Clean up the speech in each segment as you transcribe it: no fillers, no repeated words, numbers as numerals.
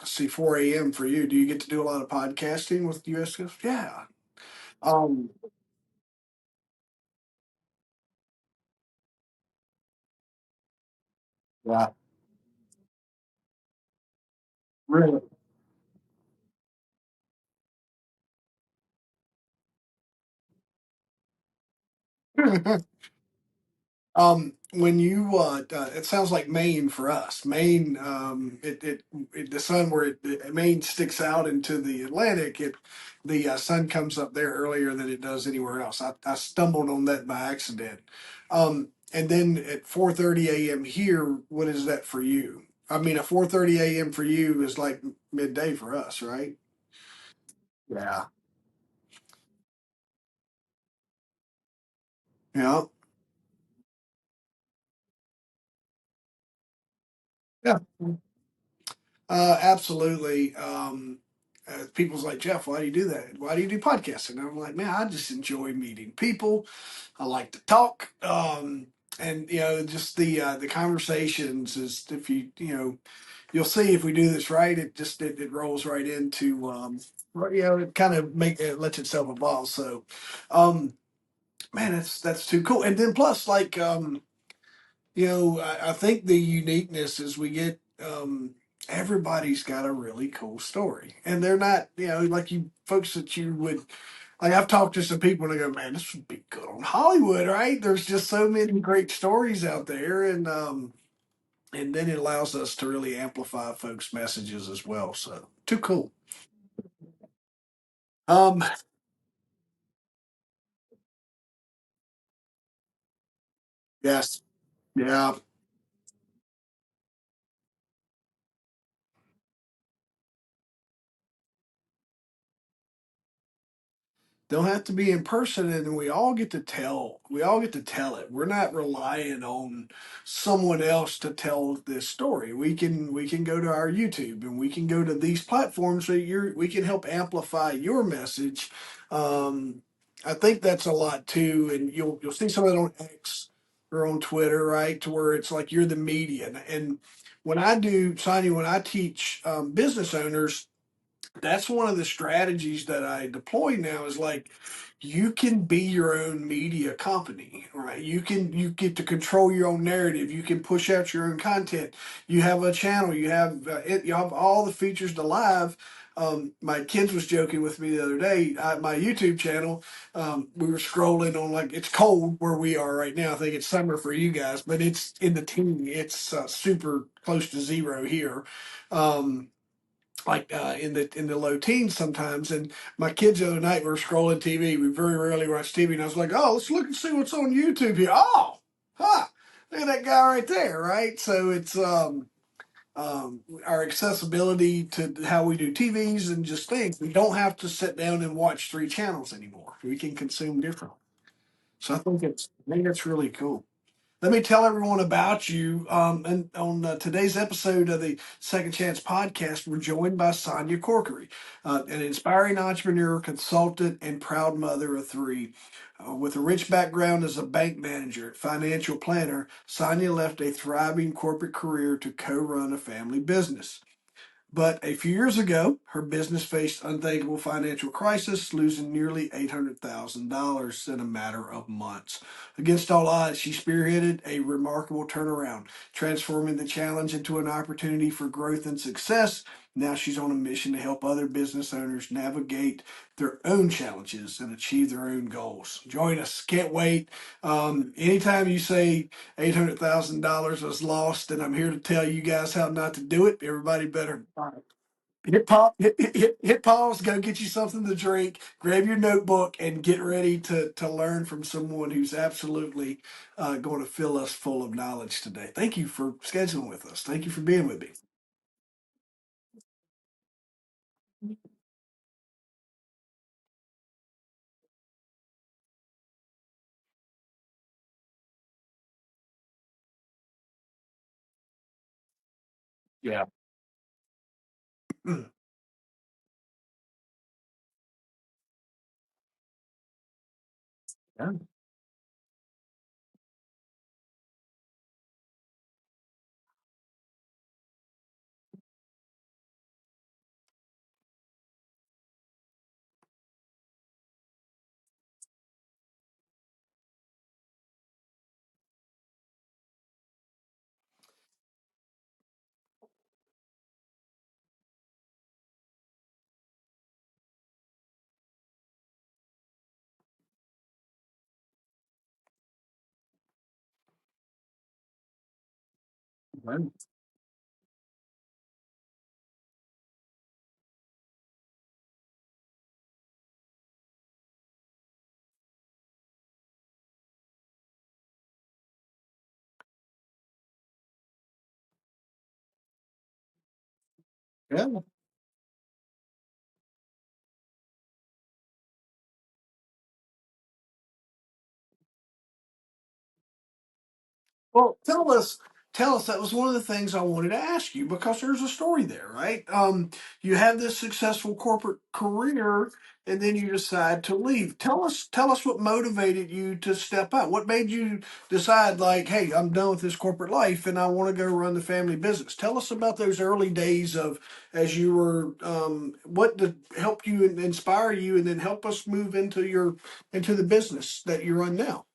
see, 4 a.m. for you. Do you get to do a lot of podcasting with US Coast? Yeah. Um, yeah, really. When you it sounds like Maine for us. Maine, the sun where Maine sticks out into the Atlantic. The sun comes up there earlier than it does anywhere else. I stumbled on that by accident. And then at 4:30 a.m. here, what is that for you? I mean, a 4:30 a.m. for you is like midday for us, right? Yeah. Yeah. Yeah. Absolutely. People's like, Jeff, why do you do that? Why do you do podcasting? And I'm like, man, I just enjoy meeting people. I like to talk. And just the conversations is, if you'll see if we do this right, it rolls right into, it kind of it lets itself evolve. So, um, man, that's too cool. And then plus like, I think the uniqueness is we get everybody's got a really cool story, and they're not like you folks that you would like. I've talked to some people and they go, "Man, this would be good on Hollywood, right?" There's just so many great stories out there, and then it allows us to really amplify folks' messages as well. So too cool. Um, yes, yeah. Don't have to be in person, and we all get to tell it. We're not relying on someone else to tell this story. We can go to our YouTube, and we can go to these platforms so we can help amplify your message. um I think that's a lot too, and you'll see some of it on X or on Twitter, right, to where it's like you're the media. And when I do, Sonya, when I teach business owners, that's one of the strategies that I deploy now is like you can be your own media company, right? You get to control your own narrative. You can push out your own content. You have a channel. You have all the features to live. My kids was joking with me the other day. My YouTube channel, we were scrolling on, like, it's cold where we are right now. I think it's summer for you guys, but it's in the teen. It's super close to zero here. Um, like in the low teens sometimes. And my kids the other night were scrolling TV. We very rarely watch TV, and I was like, "Oh, let's look and see what's on YouTube here." Oh, huh, look at that guy right there, right? So it's our accessibility to how we do TVs and just things. We don't have to sit down and watch three channels anymore. We can consume differently. So I think it's really cool. Let me tell everyone about you. And on today's episode of the Second Chance podcast, we're joined by Sonya Corkery, an inspiring entrepreneur, consultant, and proud mother of three. With a rich background as a bank manager and financial planner, Sonya left a thriving corporate career to co run a family business. But a few years ago, her business faced unthinkable financial crisis, losing nearly $800,000 in a matter of months. Against all odds, she spearheaded a remarkable turnaround, transforming the challenge into an opportunity for growth and success. Now she's on a mission to help other business owners navigate their own challenges and achieve their own goals. Join us. Can't wait. Anytime you say $800,000 was lost, and I'm here to tell you guys how not to do it. Everybody better hit pause, go get you something to drink, grab your notebook, and get ready to learn from someone who's absolutely going to fill us full of knowledge today. Thank you for scheduling with us. Thank you for being with me. Yeah. Yeah. Right. Yeah. Well, tell us, that was one of the things I wanted to ask you because there's a story there, right? You have this successful corporate career and then you decide to leave. Tell us what motivated you to step out. What made you decide like, hey, I'm done with this corporate life and I want to go run the family business. Tell us about those early days of as you were what did help you and inspire you and then help us move into your into the business that you run now.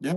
Yeah.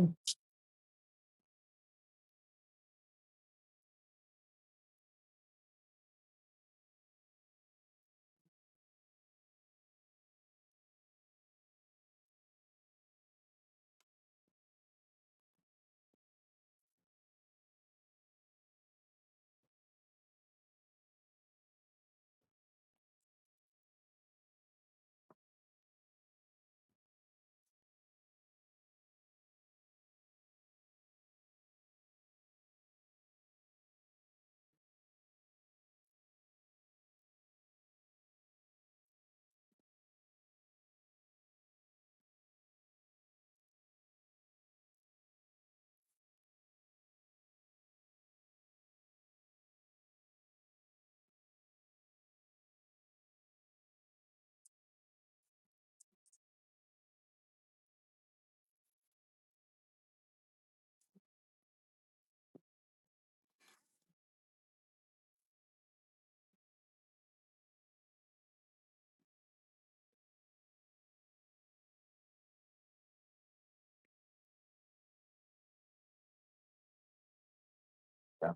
Yeah.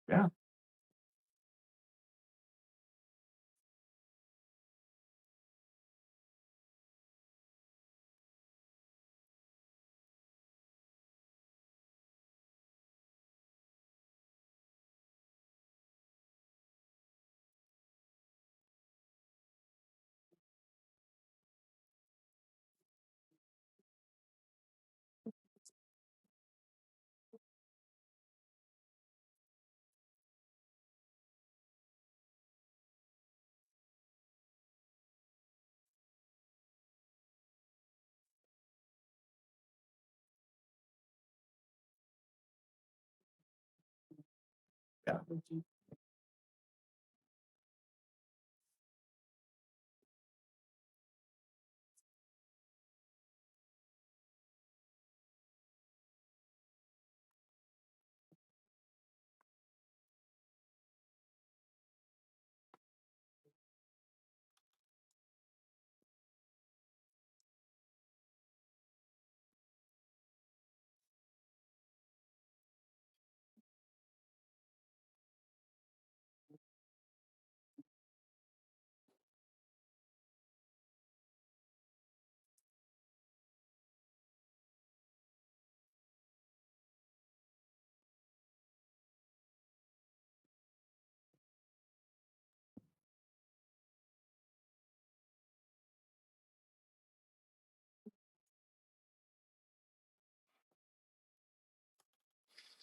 Yeah. Yeah.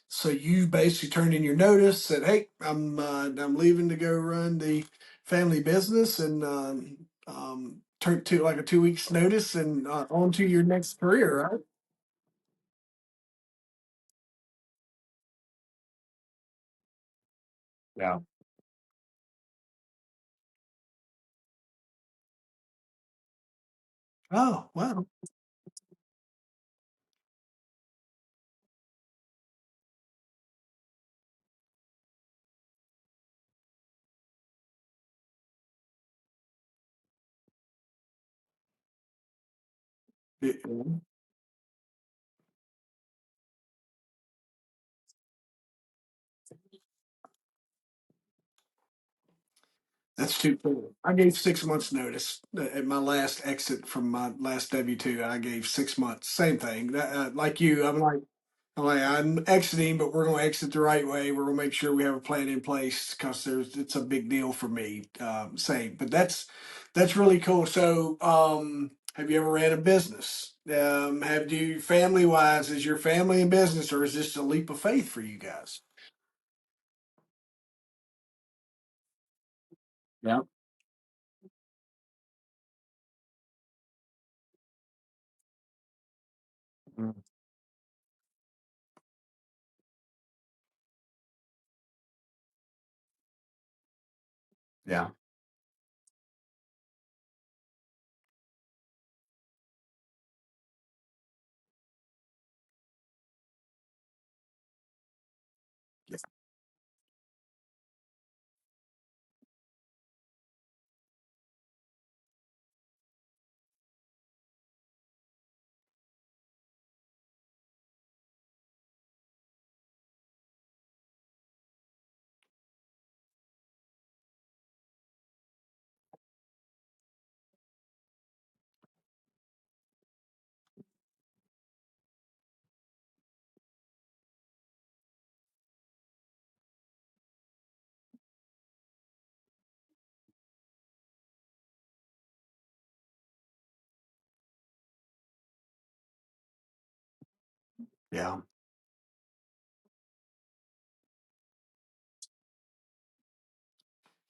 So you basically turned in your notice, said, "Hey, I'm leaving to go run the family business," and turned to like a 2 weeks notice and on to your next career, right? Yeah. Oh, wow. Yeah. That's too cool. I gave 6 months notice at my last exit from my last W-2. I gave 6 months. Same thing. Like you, I'm exiting, but we're going to exit the right way. We're going to make sure we have a plan in place because it's a big deal for me. Same, but that's really cool. So, have you ever ran a business? Have you family wise? Is your family in business, or is this a leap of faith for you guys? Yeah. Mm. Yeah. Yeah. Yeah.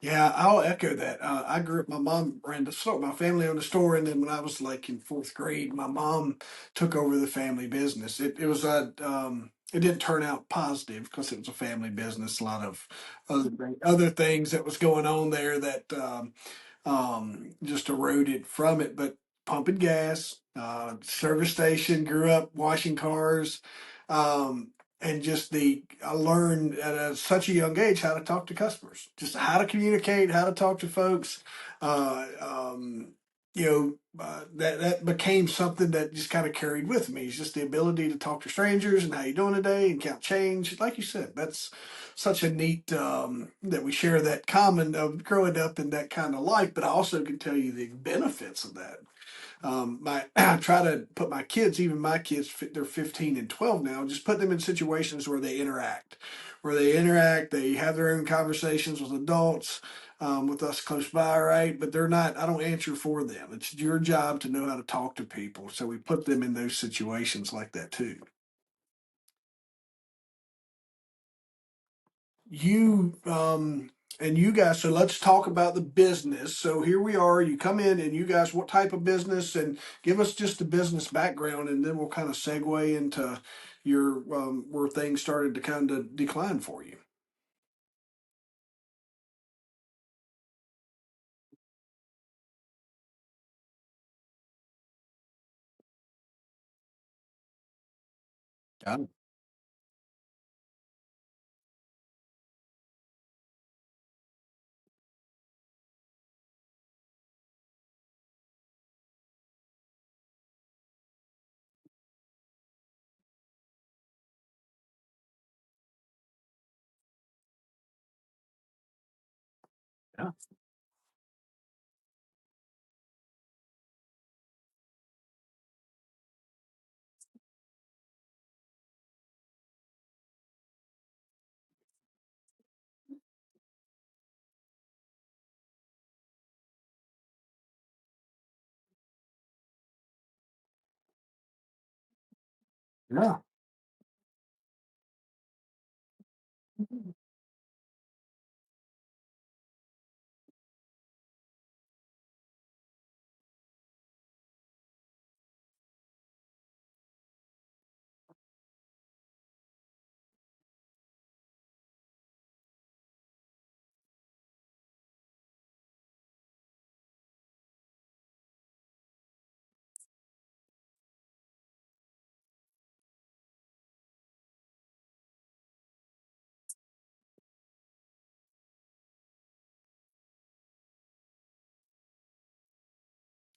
Yeah, I'll echo that. I grew up, my mom ran the store, my family owned a store. And then when I was like in fourth grade, my mom took over the family business. It didn't turn out positive because it was a family business, a lot of other things that was going on there that just eroded from it. But pumping gas, service station, grew up washing cars, um, and just I learned at such a young age how to talk to customers, just how to communicate, how to talk to folks. Uh, um, that became something that just kind of carried with me. It's just the ability to talk to strangers and how you doing today and count change. Like you said, that's such a neat that we share that common of growing up in that kind of life. But I also can tell you the benefits of that. My I try to put my kids, even my kids, they're 15 and 12 now, just put them in situations where they interact, they have their own conversations with adults, with us close by, right? But they're not, I don't answer for them. It's your job to know how to talk to people. So we put them in those situations like that too. You and you guys, so let's talk about the business. So here we are, you come in and you guys, what type of business, and give us just the business background, and then we'll kind of segue into your where things started to kind of decline for you. Yeah. Yeah. Yeah.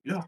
Yeah.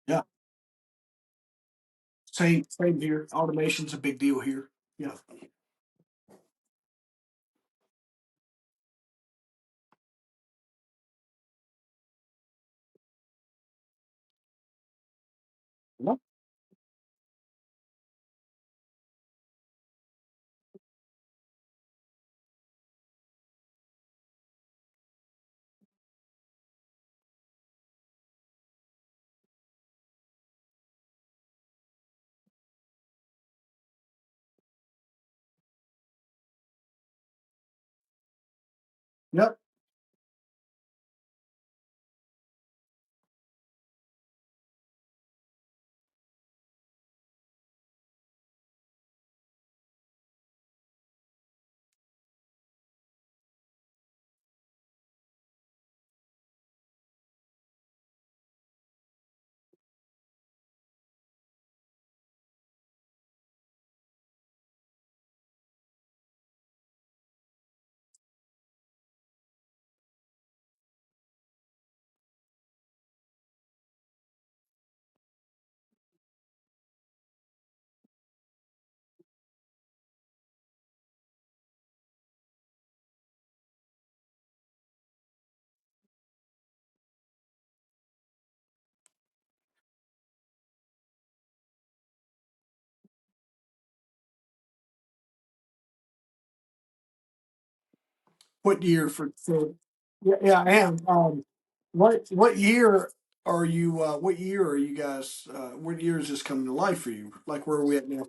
Yeah. Same here. Automation's a big deal here. Yeah. Yep. Yep. What year for yeah, yeah, I am. What year are you what year are you guys what year is this coming to life for you? Like where are we at now?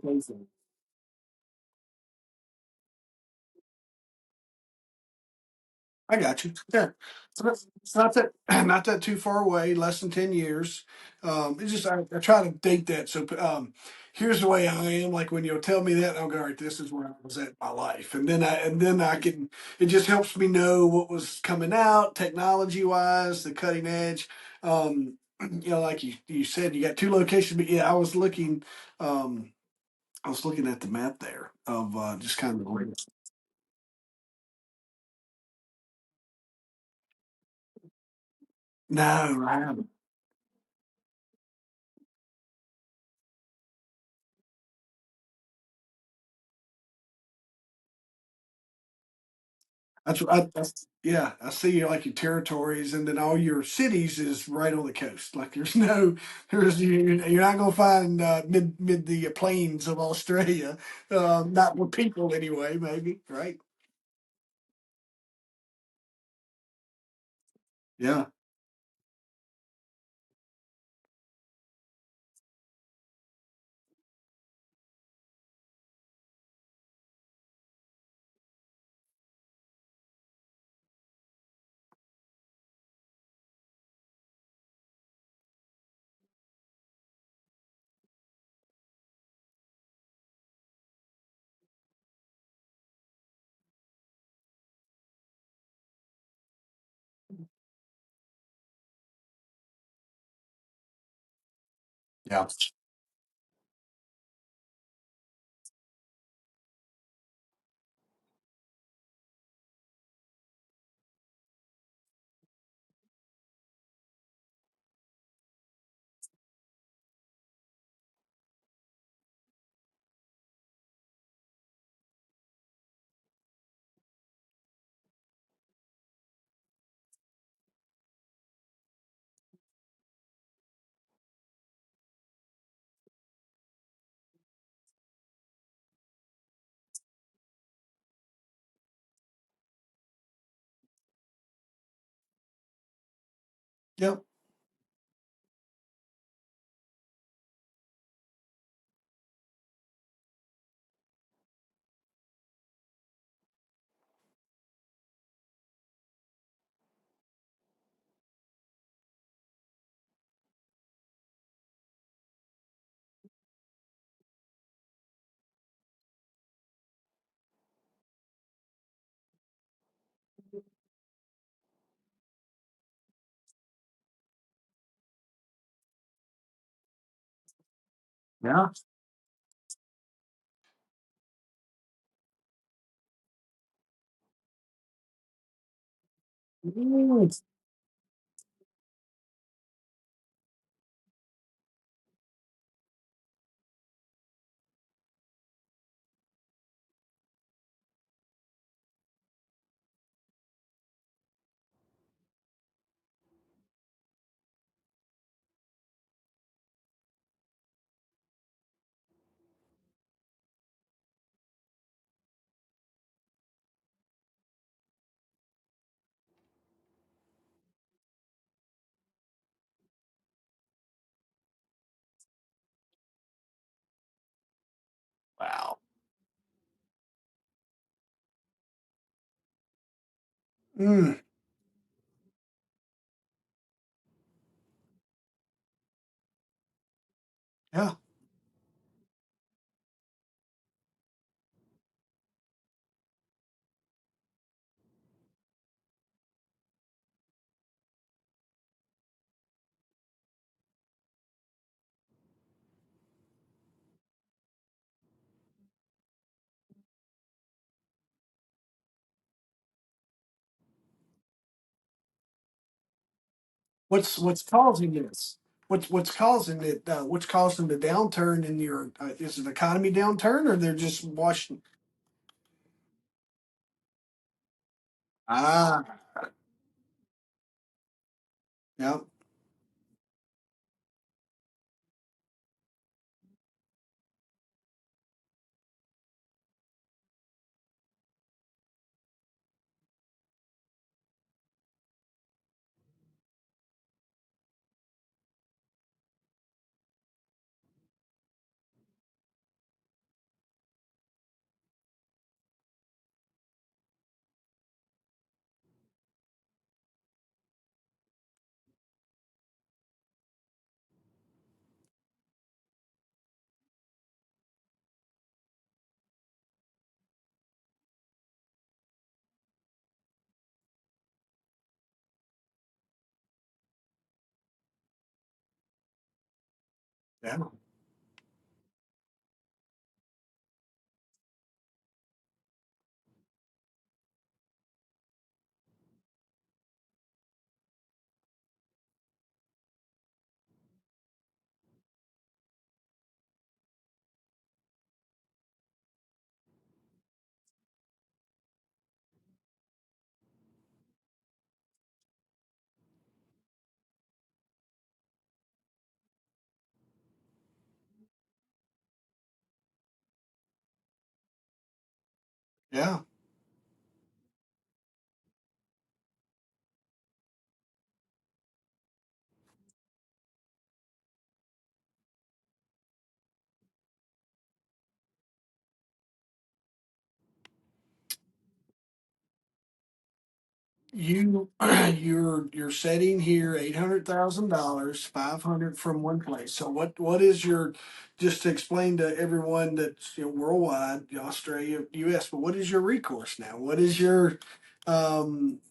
I got you. Yeah. So it's not that not that too far away, less than 10 years. It's just I try to date that. So here's the way I am. Like when you'll tell me that, I'll go, all right, this is where I was at in my life. And then I can it just helps me know what was coming out technology wise, the cutting edge. Like you said, you got two locations, but yeah, um I was looking at the map there of just kind of the way. No, I haven't. That's yeah. I see like your territories, and then all your cities is right on the coast. Like you're not gonna find mid the plains of Australia. Not with people anyway. Maybe right. Yeah, yeah. Yep. Yeah. Mm. Wow. Mm. Yeah. What's causing this? What's causing it? What's causing the downturn in your? Is it economy downturn, or they're just washing? Ah. Yep. Yeah. Yeah. You you're setting here $800,000, 500 from one place. So what is your, just to explain to everyone that's, worldwide, Australia, US, but what is your recourse now? What is your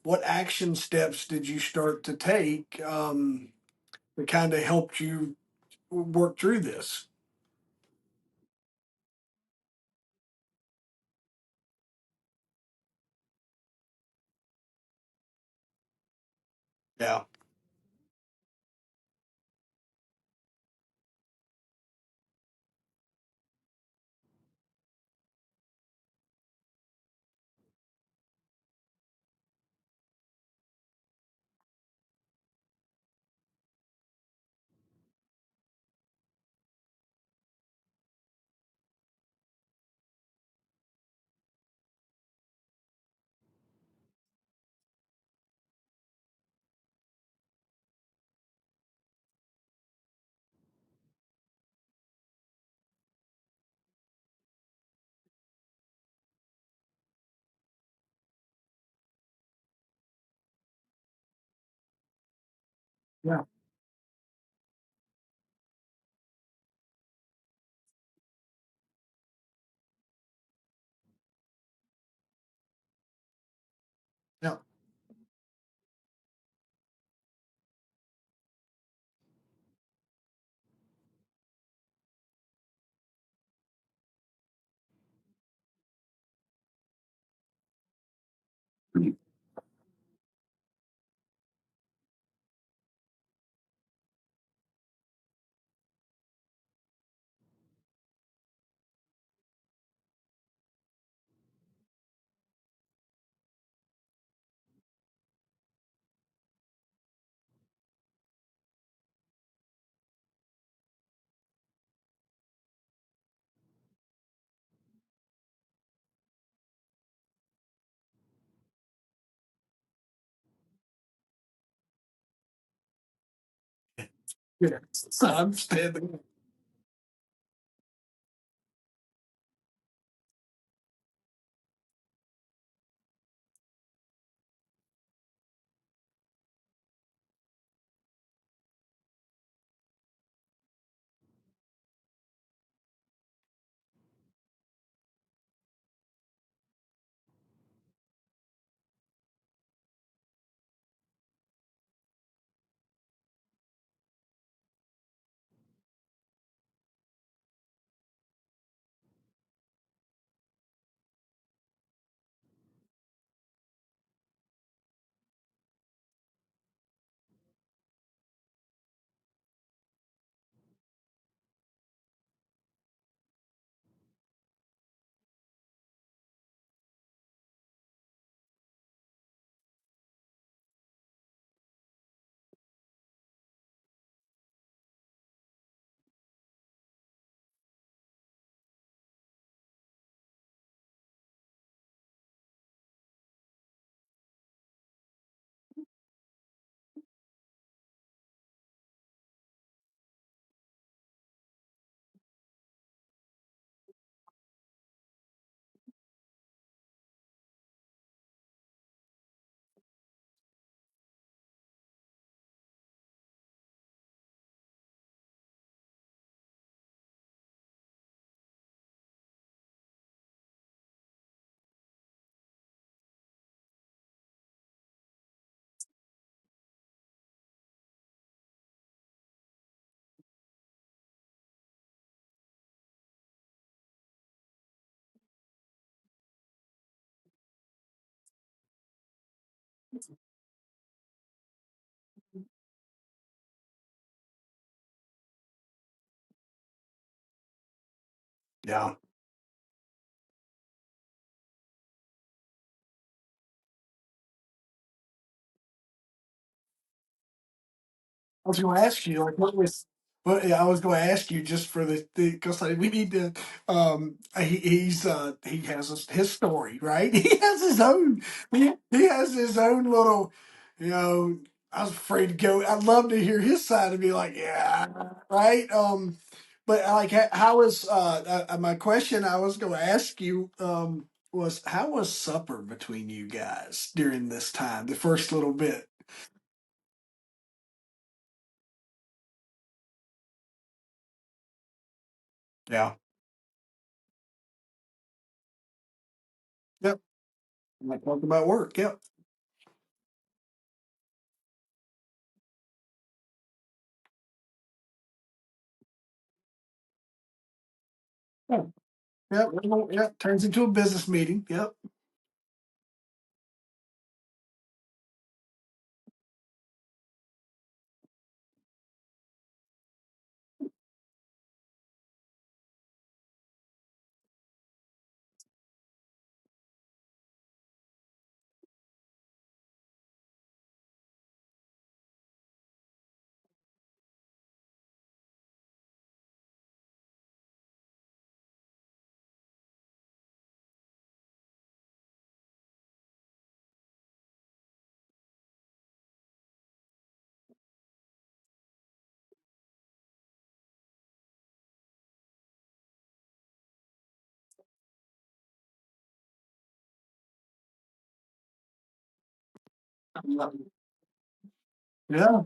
what action steps did you start to take that kind of helped you work through this? Yeah. Yeah. Yeah. Yeah. So I'm standing. Yeah. I was going to ask you, like, what was, well, yeah, I was going to ask you just for the, because like, we need to, he has his story, right? He has his own, he has his own little, you know, I was afraid to go. I'd love to hear his side and be like, yeah, right. But like, how was, my question I was going to ask you, was how was supper between you guys during this time, the first little bit? Yeah. Yep. Like talk about work. Yep. Yeah. Yep. Yep. Turns into a business meeting. Yep. Yeah.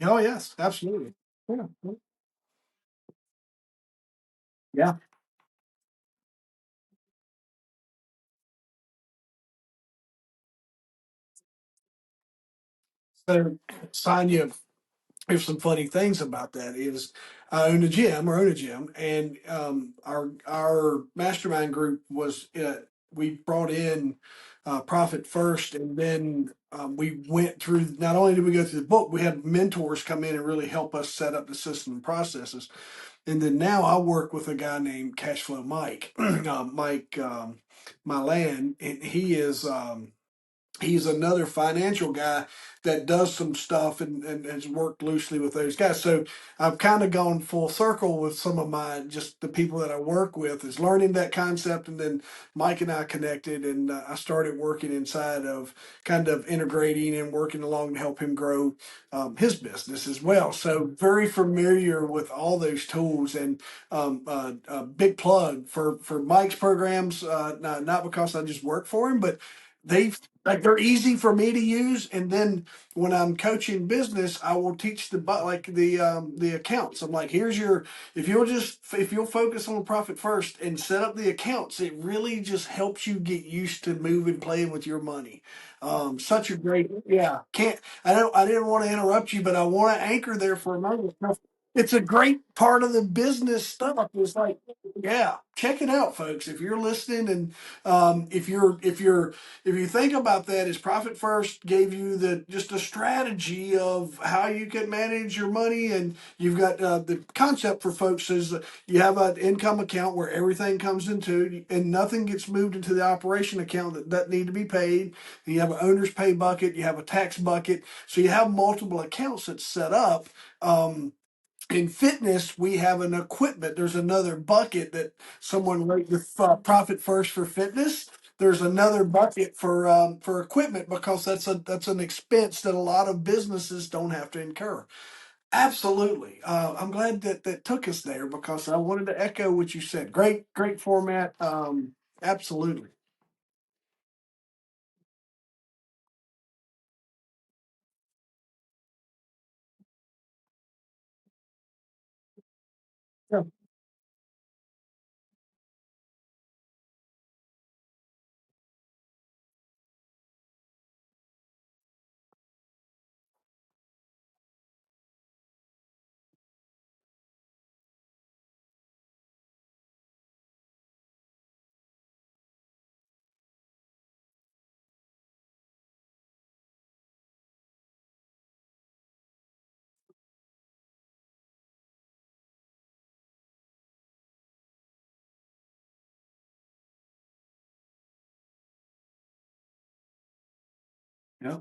Oh yes, absolutely. Yeah. Yeah. So, Sonya, there's some funny things about that. Is I own a gym, or own a gym, and our mastermind group was we brought in profit first, and then we went through. Not only did we go through the book, we had mentors come in and really help us set up the system and processes. And then now I work with a guy named Cashflow Mike, Mike Milan, and he's another financial guy that does some stuff and has worked loosely with those guys. So I've kind of gone full circle with some of my just the people that I work with is learning that concept, and then Mike and I connected, and I started working inside of kind of integrating and working along to help him grow his business as well. So very familiar with all those tools, and big plug for Mike's programs. Not because I just work for him, but they've like they're easy for me to use, and then when I'm coaching business, I will teach like the accounts. I'm like, here's your if you'll focus on profit first and set up the accounts, it really just helps you get used to moving, playing with your money. Such a great, yeah. Can't I didn't want to interrupt you, but I want to anchor there for a moment. It's a great part of the business stuff. It's like, yeah, check it out, folks. If you're listening, and if you think about that, is profit first gave you the just a strategy of how you can manage your money, and you've got the concept for folks is that you have an income account where everything comes into, and nothing gets moved into the operation account that need to be paid. And you have an owner's pay bucket, you have a tax bucket, so you have multiple accounts that's set up. In fitness, we have an equipment. There's another bucket that someone wrote with profit first for fitness. There's another bucket for equipment because that's an expense that a lot of businesses don't have to incur. Absolutely. I'm glad that that took us there because I wanted to echo what you said. Great format. Absolutely. Yeah. Yeah.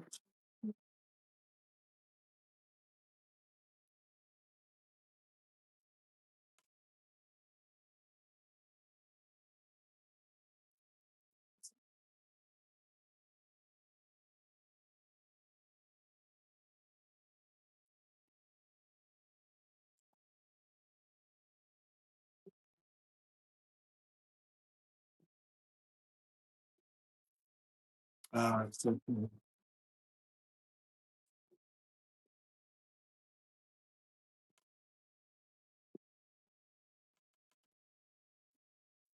So cool.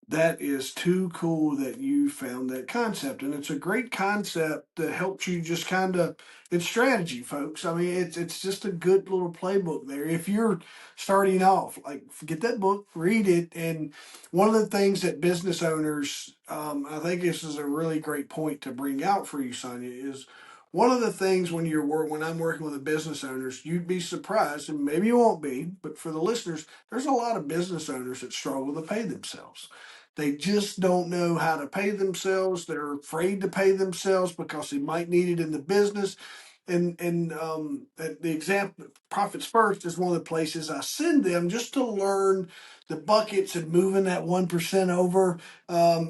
That is too cool that you found that concept, and it's a great concept that helps you just kind of it's strategy, folks. I mean, it's just a good little playbook there. If you're starting off, like get that book, read it, and one of the things that business owners, I think this is a really great point to bring out for you, Sonia, is one of the things when I'm working with the business owners, you'd be surprised, and maybe you won't be, but for the listeners, there's a lot of business owners that struggle to pay themselves. They just don't know how to pay themselves. They're afraid to pay themselves because they might need it in the business. And the example, Profits First is one of the places I send them just to learn the buckets and moving that 1% over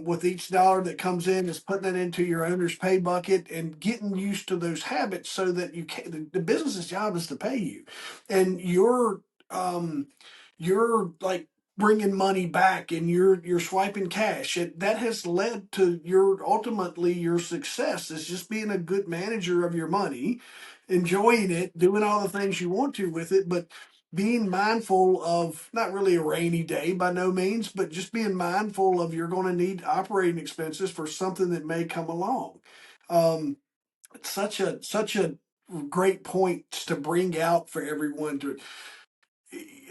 with each dollar that comes in is putting it into your owner's pay bucket and getting used to those habits so that you can the business's job is to pay you, and um, you're like bringing money back and you're swiping cash. That has led to your ultimately your success is just being a good manager of your money, enjoying it, doing all the things you want to with it, but being mindful of not really a rainy day by no means, but just being mindful of you're going to need operating expenses for something that may come along. It's such a great point to bring out for everyone to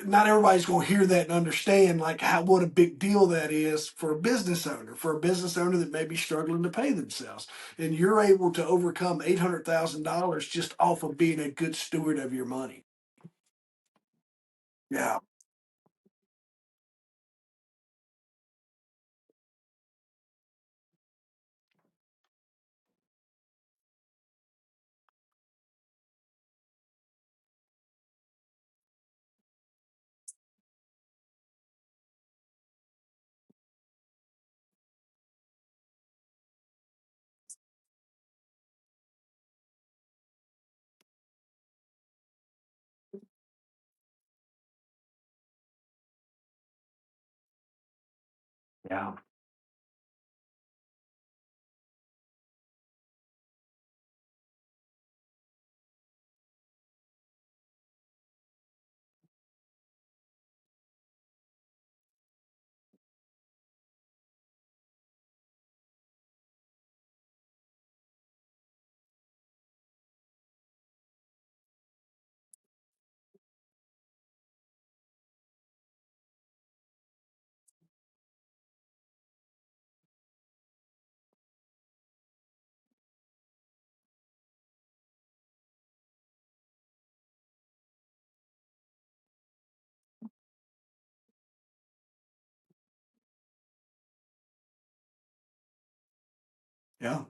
not everybody's going to hear that and understand like how what a big deal that is for a business owner that may be struggling to pay themselves, and you're able to overcome $800,000 just off of being a good steward of your money. Yeah, yeah, yeah.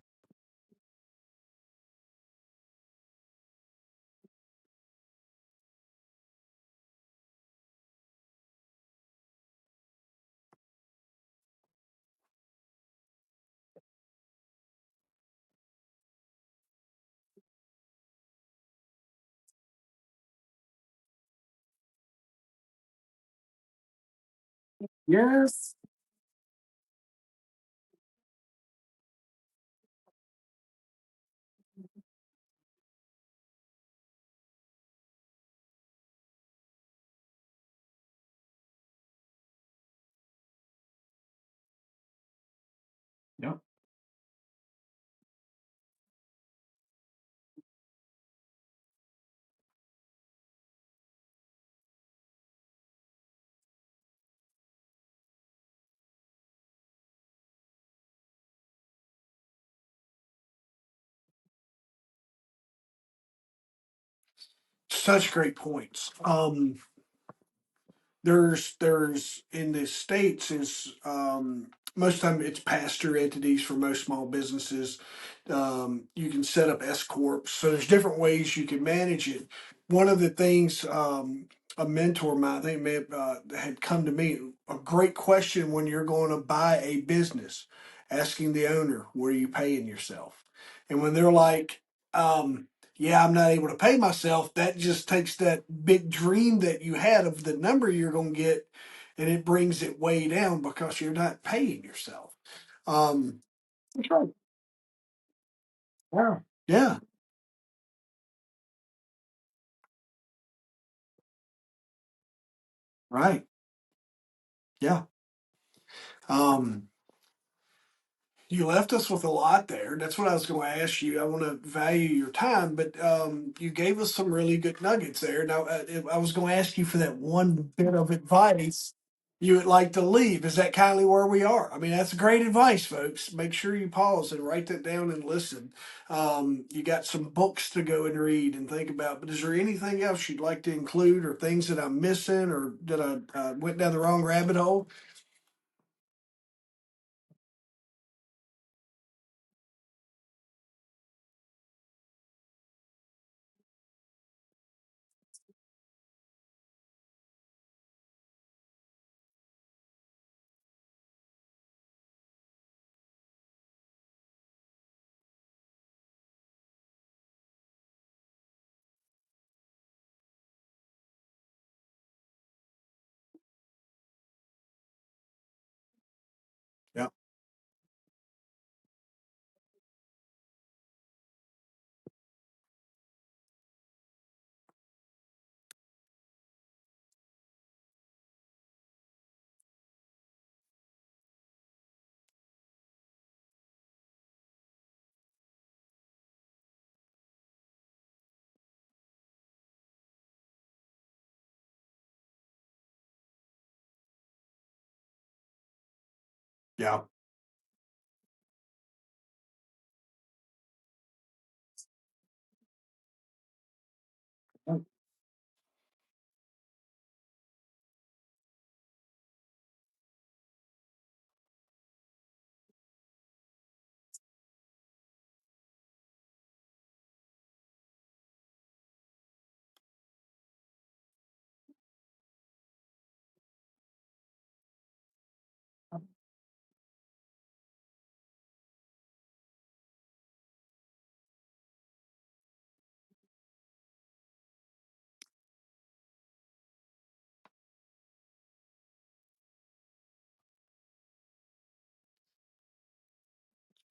Yes. Yep. Such great points. There's in the states is most of the time it's pass-through entities for most small businesses. You can set up S corps, so there's different ways you can manage it. One of the things a mentor of mine, I think may have, had come to me, a great question when you're going to buy a business, asking the owner, "What are you paying yourself?" And when they're like, "Yeah, I'm not able to pay myself," that just takes that big dream that you had of the number you're going to get, and it brings it way down because you're not paying yourself. Um, that's right. Yeah. Yeah. Right. Yeah. Um, You left us with a lot there. That's what I was going to ask you. I want to value your time, but you gave us some really good nuggets there. Now, I was going to ask you for that one bit of advice you would like to leave. Is that kindly where we are? I mean, that's great advice, folks. Make sure you pause and write that down and listen. You got some books to go and read and think about, but is there anything else you'd like to include or things that I'm missing or that I went down the wrong rabbit hole? Yeah.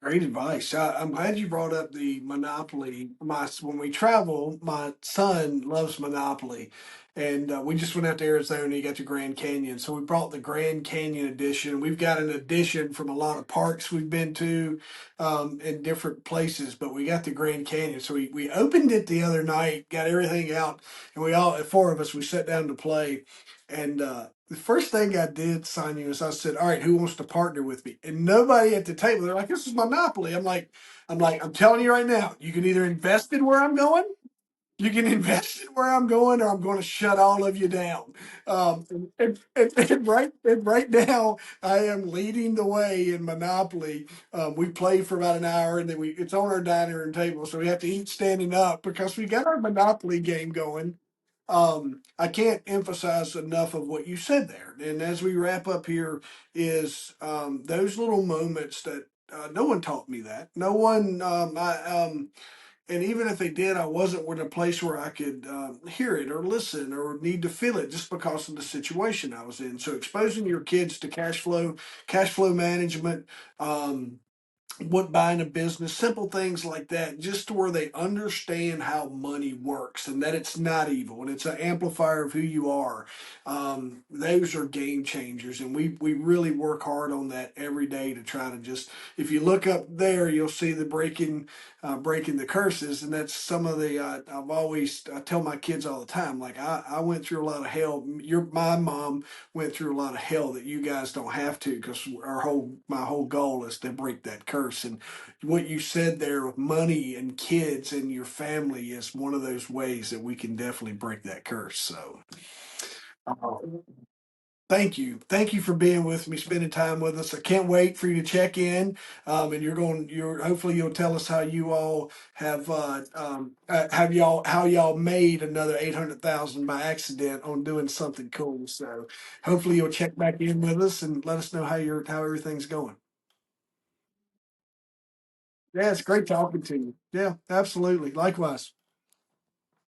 Great advice. I'm glad you brought up the Monopoly. When we travel, my son loves Monopoly, and we just went out to Arizona. He got to Grand Canyon, so we brought the Grand Canyon edition. We've got an edition from a lot of parks we've been to, in different places, but we got the Grand Canyon. So we opened it the other night, got everything out, and we all, four of us, we sat down to play, and the first thing I did, Sonya, is I said, "All right, who wants to partner with me?" And nobody at the table. They're like, "This is Monopoly." I'm like, I'm telling you right now, you can either invest in where I'm going, you can invest in where I'm going, or I'm going to shut all of you down. And now, I am leading the way in Monopoly. We play for about an hour, and then it's on our dining room table, so we have to eat standing up because we got our Monopoly game going. I can't emphasize enough of what you said there. And as we wrap up here, is those little moments that no one taught me that. No one, and even if they did, I wasn't in a place where I could hear it or listen or need to feel it just because of the situation I was in. So exposing your kids to cash flow management, what buying a business, simple things like that, just to where they understand how money works and that it's not evil and it's an amplifier of who you are. Those are game changers, and we really work hard on that every day to try to just. If you look up there, you'll see the breaking the curses, and that's some of the. I tell my kids all the time, like I went through a lot of hell. My mom went through a lot of hell that you guys don't have to, because my whole goal is to break that curse. And what you said there with money and kids and your family is one of those ways that we can definitely break that curse. So uh, thank you for being with me, spending time with us. I can't wait for you to check in, and you're hopefully you'll tell us how you all have y'all how y'all made another 800,000 by accident on doing something cool. So hopefully you'll check back in with us and let us know how everything's going. Yeah, it's great talking to you. Yeah, absolutely. Likewise.